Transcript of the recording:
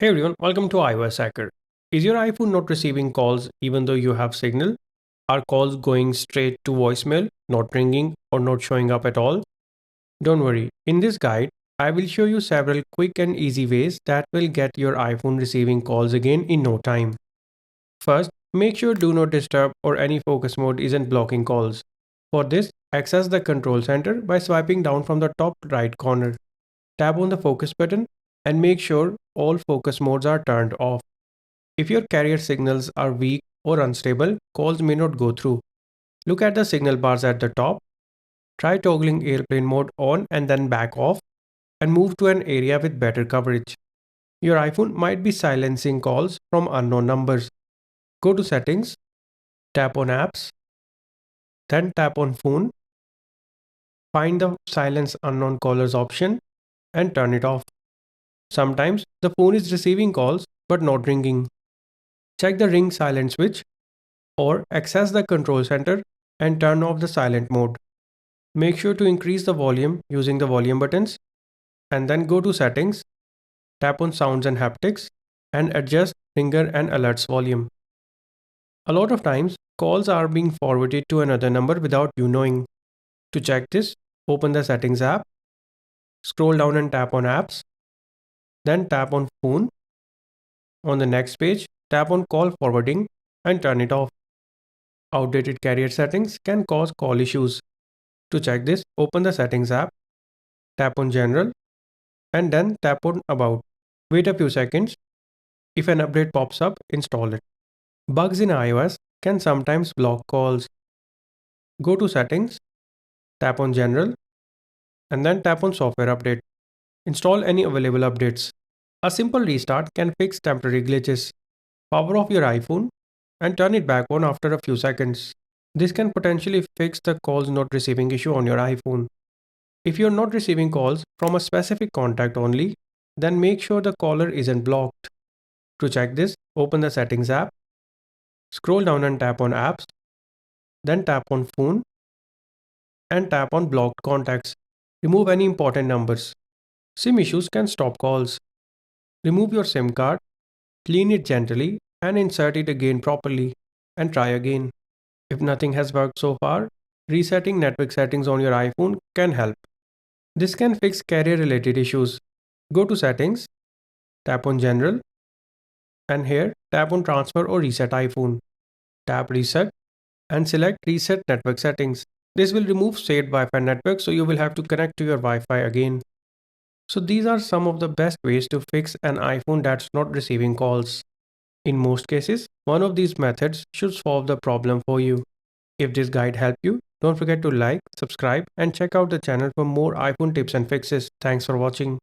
Hey everyone, welcome to iOS Hacker. Is your iPhone not receiving calls even though you have signal? Are calls going straight to voicemail, not ringing, or not showing up at all? Don't worry, in this guide, I will show you several quick and easy ways that will get your iPhone receiving calls again in no time. First, make sure Do Not Disturb or any focus mode isn't blocking calls. For this, access the control center by swiping down from the top right corner. Tap on the focus button and make sure all focus modes are turned off. If your carrier signals are weak or unstable, calls may not go through. Look at the signal bars at the top. Try toggling airplane mode on and then back off and move to an area with better coverage. Your iPhone might be silencing calls from unknown numbers. Go to Settings, tap on Apps, then tap on Phone. Find the Silence Unknown Callers option and turn it off. Sometimes the phone is receiving calls but not ringing. Check the ring silent switch or access the control center and turn off the silent mode. Make sure to increase the volume using the volume buttons and then go to settings, tap on sounds and haptics and adjust ringer and alerts volume. A lot of times calls are being forwarded to another number without you knowing. To check this, open the settings app, scroll down and tap on apps, then tap on phone. On the next page, tap on call forwarding and turn it off. Outdated carrier settings can cause call issues. To check this, open the settings app, tap on general, and then tap on about. Wait a few seconds. If an update pops up, install it. Bugs in iOS can sometimes block calls. Go to settings, tap on general, and then tap on software update. Install any available updates. A simple restart can fix temporary glitches. Power off your iPhone and turn it back on after a few seconds. This can potentially fix the calls not receiving issue on your iPhone. If you're not receiving calls from a specific contact only, then make sure the caller isn't blocked. To check this, open the settings app, scroll down and tap on apps, then tap on phone and tap on blocked contacts. Remove any important numbers. SIM issues can stop calls. Remove your SIM card, clean it gently and insert it again properly and try again. If nothing has worked so far, resetting network settings on your iPhone can help. This can fix carrier related issues. Go to settings, tap on general, and here tap on transfer or reset iPhone. Tap reset and select reset network settings. This will remove shared Wi-Fi network, so you will have to connect to your Wi-Fi again. So these are some of the best ways to fix an iPhone that's not receiving calls. In most cases, one of these methods should solve the problem for you. If this guide helped you, don't forget to like, subscribe, and check out the channel for more iPhone tips and fixes. Thanks for watching.